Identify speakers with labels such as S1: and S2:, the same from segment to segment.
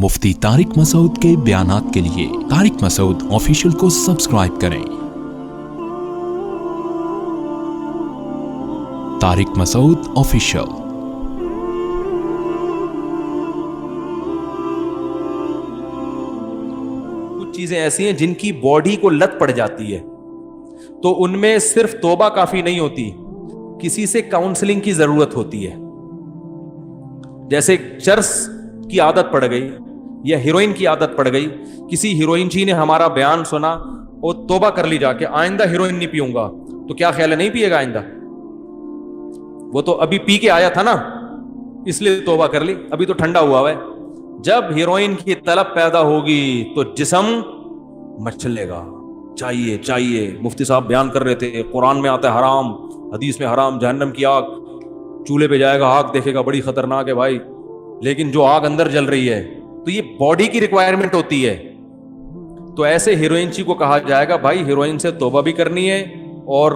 S1: مفتی طارق مسعود کے بیانات کے لیے طارق مسعود آفیشیل کو سبسکرائب کریں۔ طارق مسعود آفیشیل۔
S2: کچھ چیزیں ایسی ہیں جن کی باڈی کو لت پڑ جاتی ہے، تو ان میں صرف توبہ کافی نہیں ہوتی، کسی سے کاؤنسلنگ کی ضرورت ہوتی ہے۔ جیسے چرس کی عادت پڑ گئی یا ہیروئن کی عادت پڑ گئی، کسی ہیروئن جی نے ہمارا بیان سنا اور توبہ کر لی جا کے آئندہ ہیروئن نہیں پیوں گا، تو کیا خیال ہے نہیں پیے گا آئندہ؟ وہ تو ابھی پی کے آیا تھا نا، اس لیے توبہ کر لی، ابھی تو ٹھنڈا ہوا ہے۔ جب ہیروئن کی طلب پیدا ہوگی تو جسم مچلے گا، چاہیے چاہیے۔ مفتی صاحب بیان کر رہے تھے قرآن میں آتا ہے حرام، حدیث میں حرام، جہنم کی آگ، چولہے پہ جائے گا آگ دیکھے گا، بڑی خطرناک ہے بھائی، لیکن جو آگ اندر جل رہی ہے تو یہ باڈی کی ریکوائرمنٹ ہوتی ہے۔ تو ایسے ہیروئن چی کو کہا جائے گا بھائی ہیروئن سے توبہ بھی کرنی ہے اور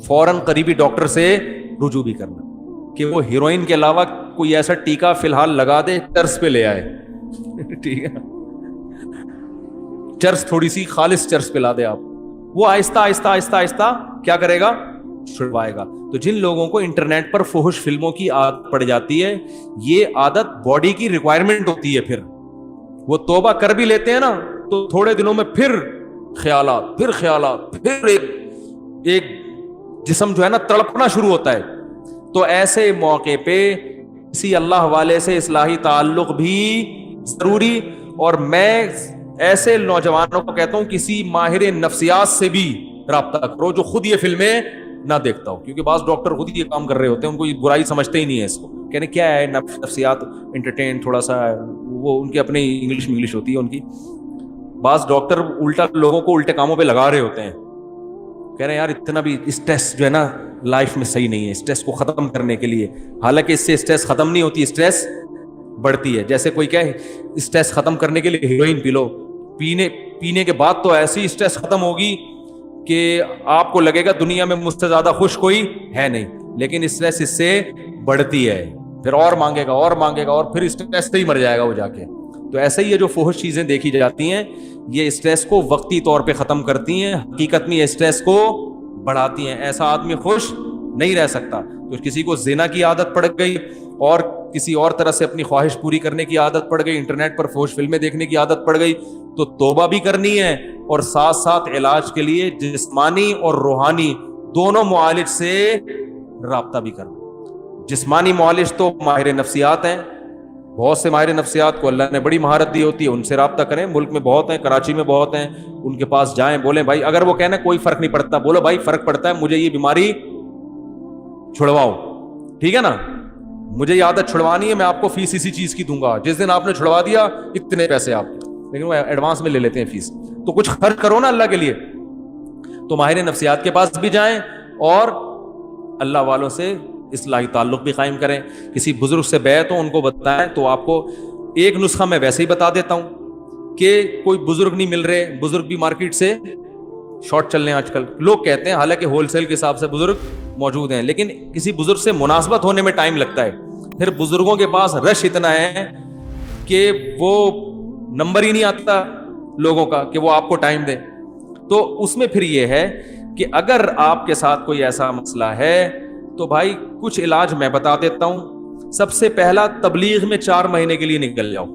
S2: فوراً قریبی ڈاکٹر سے رجوع بھی کرنا، کہ وہ ہیروئن کے علاوہ کوئی ایسا ٹیکا فی الحال لگا دے، چرس پہ لے آئے ٹھیک ہے، چرس تھوڑی سی خالص چرس پہ لا دے آپ، وہ آہستہ آہستہ آہستہ آہستہ کیا کرے گا، چھڑوائے گا۔ تو جن لوگوں کو انٹرنیٹ پر فحش فلموں کی عادت پڑ جاتی ہے، یہ عادت باڈی کی ریکوائرمنٹ ہوتی ہے، پھر وہ توبہ کر بھی لیتے ہیں نا تو تھوڑے دنوں میں پھر خیالات، پھر ایک جسم جو ہے نا تڑپنا شروع ہوتا ہے۔ تو ایسے موقع پہ کسی اللہ والے سے اصلاحی تعلق بھی ضروری، اور میں ایسے نوجوانوں کو کہتا ہوں کسی ماہر نفسیات سے بھی رابطہ کرو جو خود یہ فلمیں نہ دیکھتا ہو، کیونکہ بعض ڈاکٹر خود ہی یہ کام کر رہے ہوتے ہیں، ان کو یہ برائی سمجھتے ہی نہیں ہے اس کو، کہنے کیا ہے نفسیات انٹرٹین تھوڑا سا، وہ ان کی اپنی انگلش ہوتی ہے ان کی۔ بعض ڈاکٹر الٹا لوگوں کو الٹے کاموں پہ لگا رہے ہوتے ہیں، کہہ رہے ہیں یار اتنا بھی اسٹریس جو ہے نا لائف میں صحیح نہیں ہے، اسٹریس کو ختم کرنے کے لیے، حالانکہ اس سے اسٹریس ختم نہیں ہوتی، اسٹریس بڑھتی ہے۔ جیسے کوئی کہے اسٹریس ختم کرنے کے لیے ہیروئن پی لو، پینے کے بعد تو ایسی اسٹریس ختم ہوگی کہ آپ کو لگے گا دنیا میں مجھ سے زیادہ خوش کوئی ہے نہیں، لیکن اسٹریس اس سے بڑھتی ہے، پھر اور مانگے گا اور پھر اسٹریس سے ہی مر جائے گا وہ جا کے۔ تو ایسے ہی یہ جو فحش چیزیں دیکھی جاتی ہیں یہ اسٹریس کو وقتی طور پہ ختم کرتی ہیں، حقیقت میں یہ اسٹریس کو بڑھاتی ہیں۔ ایسا آدمی خوش نہیں رہ سکتا۔ تو کسی کو زنا کی عادت پڑ گئی اور کسی اور طرح سے اپنی خواہش پوری کرنے کی عادت پڑ گئی، انٹرنیٹ پر فحش فلمیں دیکھنے کی عادت پڑ گئی، تو توبہ بھی کرنی ہے اور ساتھ ساتھ علاج کے لیے جسمانی اور روحانی دونوں معالج سے رابطہ بھی کرنا۔ جسمانی معالج تو ماہر نفسیات ہیں، بہت سے ماہر نفسیات کو اللہ نے بڑی مہارت دی ہوتی ہے، ان سے رابطہ کریں، ملک میں بہت ہیں، کراچی میں بہت ہیں، ان کے پاس جائیں، بولیں بھائی، اگر وہ کہنا کوئی فرق نہیں پڑتا، بولو بھائی فرق پڑتا ہے، مجھے یہ بیماری چھڑواؤ، ٹھیک ہے نا، مجھے یہ عادت چھڑوانی ہے، میں آپ کو فیس اسی چیز کی دوں گا، جس دن آپ نے چھڑوا دیا اتنے پیسے آپ کے، لیکن وہ ایڈوانس میں لے لیتے ہیں فیس، تو کچھ خرچ کرو نا اللہ کے لیے۔ تو ماہر نفسیات کے پاس بھی جائیں اور اللہ والوں سے اصلاحی تعلق بھی قائم کریں۔ کسی بزرگ سے بیعت ہو، ان کو بتائیں، تو آپ کو ایک نسخہ میں ویسے ہی بتا دیتا ہوں کہ کوئی بزرگ نہیں مل رہے، بزرگ بھی مارکیٹ سے شارٹ چل رہے ہیں آج کل، لوگ کہتے ہیں، حالانکہ ہول سیل کے حساب سے بزرگ موجود ہیں، لیکن کسی بزرگ سے مناسبت ہونے میں ٹائم لگتا ہے، پھر بزرگوں کے پاس رش اتنا ہے کہ وہ نمبر ہی نہیں آتا لوگوں کا کہ وہ آپ کو ٹائم دے۔ تو اس میں پھر یہ ہے کہ اگر آپ کے ساتھ کوئی ایسا مسئلہ ہے تو بھائی کچھ علاج میں بتا دیتا ہوں۔ سب سے پہلا، تبلیغ میں 4 مہینے کے لیے نکل جاؤ،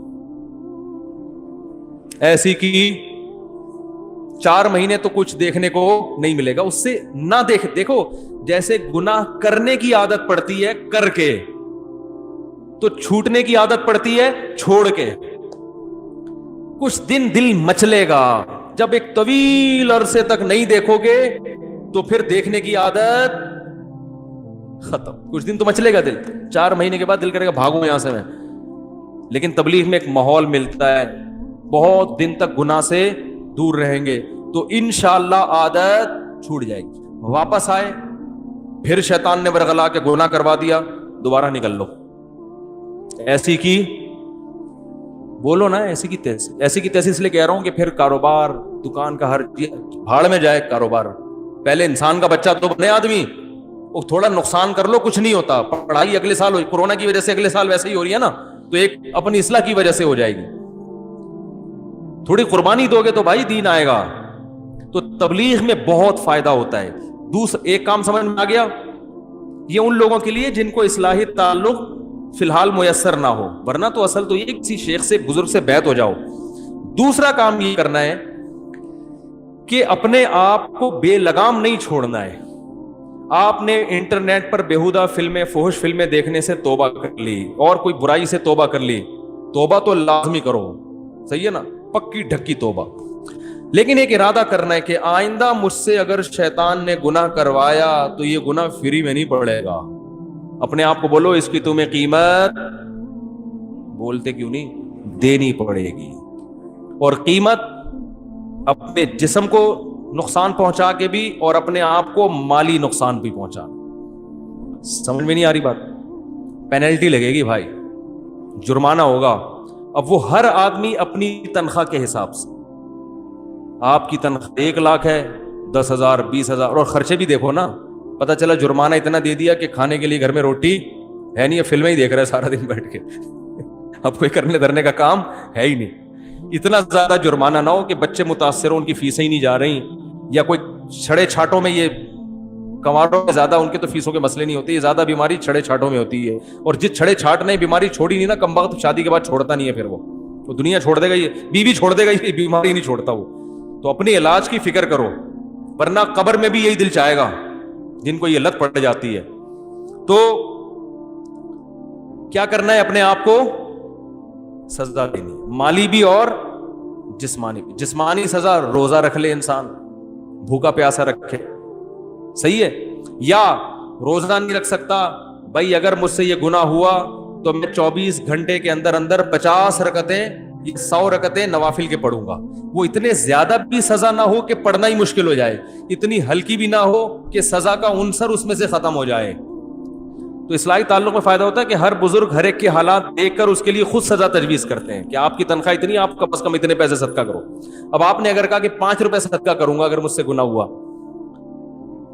S2: ایسی کی 4 مہینے تو کچھ دیکھنے کو نہیں ملے گا، اس سے نہ دیکھو، جیسے گناہ کرنے کی عادت پڑتی ہے کر کے، تو چھوٹنے کی عادت پڑتی ہے چھوڑ کے۔ کچھ دن دل مچلے گا، جب ایک طویل عرصے تک نہیں دیکھو گے تو پھر دیکھنے کی عادت ختم، کچھ دن تو مچلے گا دل، 4 مہینے کے بعد دل کرے گا بھاگوں یہاں سے میں، لیکن تبلیغ میں ایک ماحول ملتا ہے، بہت دن تک گناہ سے دور رہیں گے تو انشاءاللہ عادت چھوٹ جائے گی۔ واپس آئے، پھر شیطان نے ورغلا کے گناہ کروا دیا، دوبارہ نکل لو، ایسی کی بولو نا، ایسی کی تیسی اس لیے کہہ رہا ہوں کہ پھر کاروبار، دکان کا ہر چیز بھاڑ میں جائے کاروبار۔ پہلے انسان کا بچہ تو بنے آدمی، وہ تھوڑا نقصان کر لو کچھ نہیں ہوتا، پڑھائی اگلے سال کورونا کی وجہ سے اگلے سال ویسے ہی ہو رہی ہے نا، تو ایک اپنی اصلاح کی وجہ سے ہو جائے گی، تھوڑی قربانی دو گے تو بھائی دین آئے گا. تو تبلیغ میں بہت فائدہ ہوتا ہے. ایک کام سمجھ میں آ گیا, یہ ان لوگوں کے لیے جن کو اصلاحی تعلق فی الحال میسر نہ ہو, ورنہ تو اصل تو یہ کسی شیخ سے بزرگ سے بیعت ہو جاؤ. دوسرا کام یہ کرنا ہے کہ اپنے آپ کو بے لگام نہیں چھوڑنا ہے. آپ نے انٹرنیٹ پر بیہودہ فلمیں, فحش فلمیں دیکھنے سے توبہ کر لی, اور کوئی برائی سے توبہ کر لی, توبہ تو لازمی کرو, صحیح ہے نا, پکی ڈھکی توبہ. لیکن ایک ارادہ کرنا ہے کہ آئندہ مجھ سے اگر شیطان نے گناہ کروایا تو یہ گناہ فری میں نہیں پڑے گا. اپنے آپ کو بولو اس کی تمہیں قیمت, بولتے کیوں نہیں, دینی پڑے گی. اور قیمت اپنے جسم کو نقصان پہنچا کے بھی, اور اپنے آپ کو مالی نقصان بھی پہنچا. سمجھ میں نہیں آ رہی بات؟ پینلٹی لگے گی بھائی, جرمانہ ہوگا. اب وہ ہر آدمی اپنی تنخواہ کے حساب سے, آپ کی تنخواہ 1 لاکھ ہے, 10,000 20,000, اور خرچے بھی دیکھو نا, پتہ چلا جرمانہ اتنا دے دیا کہ کھانے کے لیے گھر میں روٹی ہے نہیں, فلمیں ہی دیکھ رہے سارا دن بیٹھ کے, اب کوئی کرنے دھرنے کا کام ہے ہی نہیں. اتنا زیادہ جرمانہ نہ ہو کہ بچے متاثر ہو, ان کی فیسیں ہی نہیں جا رہی, یا کوئی چھڑے چھاٹوں میں, یہ کماروں میں زیادہ ان کے تو فیسوں کے مسئلے نہیں ہوتے, یہ زیادہ بیماری چھڑے چھاٹوں میں ہوتی ہے. اور جس چھڑے چھاٹ نے بیماری چھوڑی نہیں نا, کم وقت شادی کے بعد چھوڑتا نہیں ہے, پھر وہ دنیا چھوڑ دے گا, یہ بیوی چھوڑ دے گا, یہ بیماری نہیں چھوڑتا وہ. تو اپنے علاج کی فکر کرو, ورنہ قبر میں بھی یہی دل چاہے گا جن کو یہ لت پڑ جاتی ہے. تو کیا کرنا ہے, اپنے آپ کو سزا دینی, مالی بھی اور جسمانی بھی. جسمانی سزا, روزہ رکھ لے انسان, بھوکا پیاسا رکھے, صحیح ہے. یا روزہ نہیں رکھ سکتا, بھائی اگر مجھ سے یہ گناہ ہوا تو میں 24 گھنٹے کے اندر اندر 50 رکعتیں 100 رکعتیں نوافل کے پڑھوں گا. وہ اتنے زیادہ بھی سزا نہ ہو کہ پڑھنا ہی مشکل ہو جائے, اتنی ہلکی بھی نہ ہو کہ سزا کا عنصر اس میں سے ختم ہو جائے. تو اصلاحی تعلق میں فائدہ ہوتا ہے کہ ہر بزرگ ہر ایک کے حالات دیکھ کر اس کے لیے خود سزا تجویز کرتے ہیں کہ آپ کی تنخواہ اتنی, آپ کم از کم اتنے پیسے صدقہ کرو. اب آپ نے اگر کہا کہ 5 روپے صدقہ کروں گا اگر مجھ سے گناہ ہوا,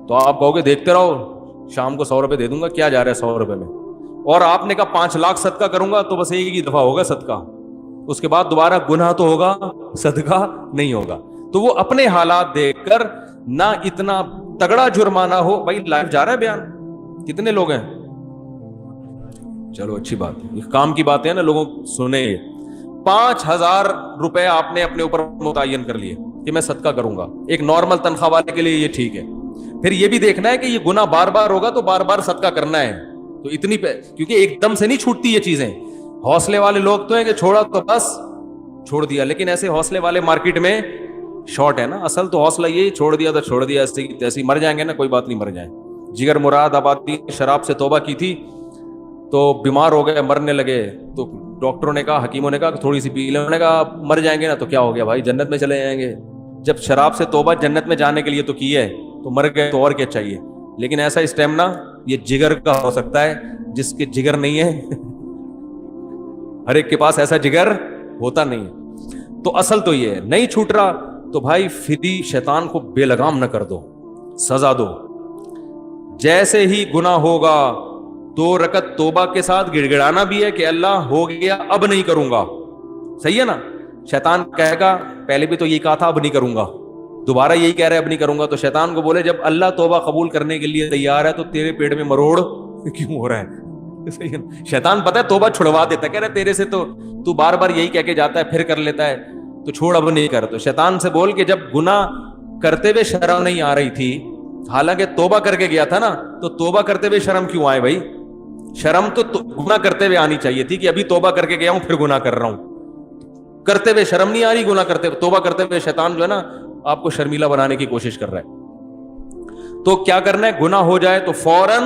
S2: تو آپ کہو گے دیکھتے رہو, شام کو 100 روپے دے دوں گا, کیا جا رہا ہے 100 روپے میں. اور آپ نے کہا 5 لاکھ صدقہ کروں گا, تو بس ایک ہی دفعہ ہوگا صدقہ, اس کے بعد دوبارہ گناہ تو ہوگا, صدقہ نہیں ہوگا. تو وہ اپنے حالات دیکھ کر, نہ اتنا تگڑا جرمانہ ہو. بھائی لائف جا رہا ہے بیان, کتنے لوگ ہیں, چلو اچھی بات ہے, یہ کام کی بات ہے نا, لوگوں سنے. 5,000 روپے آپ نے اپنے اوپر متعین کر لیے کہ میں صدقہ کروں گا. ایک نارمل تنخواہ والے کے لیے یہ ٹھیک ہے. پھر یہ بھی دیکھنا ہے کہ یہ گناہ بار بار ہوگا تو بار بار صدقہ کرنا ہے. تو اتنی کیونکہ ایک دم سے نہیں چھوٹتی یہ چیزیں. حوصلے والے لوگ تو ہیں کہ چھوڑا تو بس چھوڑ دیا, لیکن ایسے حوصلے والے مارکیٹ میں شارٹ ہے نا. اصل تو حوصلہ یہ چھوڑ دیا تو چھوڑ دیا, ایسے مر جائیں گے نا, کوئی بات نہیں, مر جائیں. جگر مراد آبادی شراب سے توبہ کی تھی تو بیمار ہو گئے, مرنے لگے, تو ڈاکٹروں نے کہا, حکیموں نے کہا کہ تھوڑی سی پی لیں. انہوں نے کہا مر جائیں گے نا, تو کیا ہو گیا بھائی, جنت میں چلے جائیں گے. جب شراب سے توبہ جنت میں جانے کے لیے تو کی ہے, تو مر گئے تو اور کیا چاہیے. لیکن ایسا اسٹیمنا یہ جگر کا ہو سکتا ہے, جس کے جگر نہیں ہے ہر ایک کے پاس ایسا جگر ہوتا نہیں ہے. تو اصل تو یہ ہے, نہیں چھوٹ رہا تو بھائی فری شیطان کو بے لگام نہ کر دو, سزا دو. جیسے ہی گناہ ہوگا 2 رکعت توبہ کے ساتھ گڑ گڑانا بھی ہے کہ اللہ ہو گیا اب نہیں کروں گا, صحیح ہے نا. شیطان کہے گا پہلے بھی تو یہی کہا تھا اب نہیں کروں گا, دوبارہ یہی کہہ رہے اب نہیں کروں گا. تو شیطان کو بولے جب اللہ توبہ قبول کرنے کے لیے تیار ہے تو تیرے پیٹ میں مروڑ کیوں ہو رہا ہے, صحیح ہے نا. شیطان پتہ ہے توبہ چھڑوا دیتا ہے, کہہ رہے تیرے سے تو بار بار یہی کہہ کے جاتا ہے, پھر کر لیتا ہے, تو چھوڑ اب نہیں کر. تو شیطان سے بول کہ جب گناہ کرتے ہوئے شرم نہیں آ رہی تھی, حالانکہ توبہ کر کے گیا تھا نا, تو توبہ کرتے ہوئے شرم کیوں آئے بھائی. شرم تو گناہ کرتے ہوئے آنی چاہیے تھی کہ ابھی توبہ کر کے گیا ہوں پھر گناہ کر رہا ہوں. کرتے ہوئے شرم نہیں آ رہی, گناہ کرتے توبہ کرتے ہوئے شیطان جو ہے نا آپ کو شرمیلا بنانے کی کوشش کر رہا ہے. تو کیا کرنا ہے, گناہ ہو جائے تو فوراً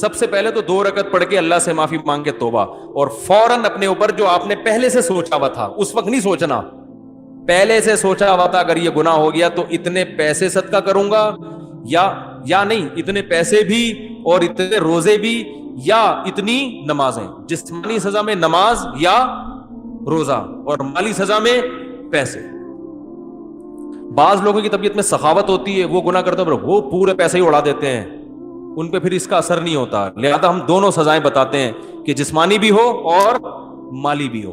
S2: سب سے پہلے تو 2 رکعت پڑھ کے اللہ سے معافی مانگ کے توبہ, اور فوراً اپنے اوپر جو آپ نے پہلے سے سوچا ہوا تھا, اس وقت نہیں سوچنا, پہلے سے سوچا ہوا تھا اگر یہ گناہ ہو گیا تو اتنے پیسے صدقہ کروں گا, یا نہیں اتنے پیسے بھی اور اتنے روزے بھی, یا اتنی نمازیں. جسمانی سزا میں نماز یا روزہ, اور مالی سزا میں پیسے. بعض لوگوں کی طبیعت میں سخاوت ہوتی ہے, وہ گناہ کرتے ہیں وہ پورے پیسے ہی اڑا دیتے ہیں, ان پہ پھر اس کا اثر نہیں ہوتا. لہذا ہم دونوں سزائیں بتاتے ہیں کہ جسمانی بھی ہو اور مالی بھی ہو,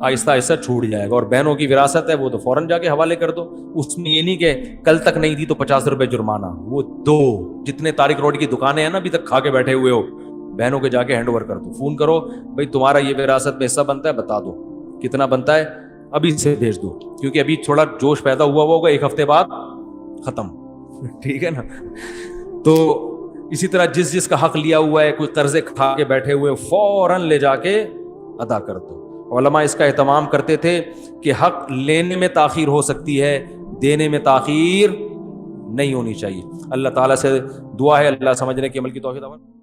S2: آہستہ آہستہ چھوٹ جائے گا. اور بہنوں کی وراثت ہے وہ تو فوراً جا کے حوالے کر دو. اس میں یہ نہیں کہ کل تک نہیں دی تو 50 روپے جرمانہ. وہ دو جتنے طارق روڈ کی دکانیں ہیں نا ابھی تک کھا کے بیٹھے ہوئے ہو, بہنوں کے جا کے ہینڈ اوور کر دو. فون کرو بھائی تمہارا یہ وراثت میں حصہ بنتا ہے, بتا دو کتنا بنتا ہے, ابھی سے بھیج دو, کیونکہ ابھی تھوڑا جوش پیدا ہوا ہوگا, 1 ہفتے بعد ختم. ٹھیک ہے نا. تو اسی طرح جس کا حق لیا ہوا ہے, کوئی قرضے کھا کے بیٹھے ہوئے, فوراً لے جا کے ادا کر دو. علماء اس کا اہتمام کرتے تھے کہ حق لینے میں تاخیر ہو سکتی ہے, دینے میں تاخیر نہیں ہونی چاہیے. اللہ تعالیٰ سے دعا ہے اللہ سمجھنے کے عمل کی توفیق عطا فرمائے.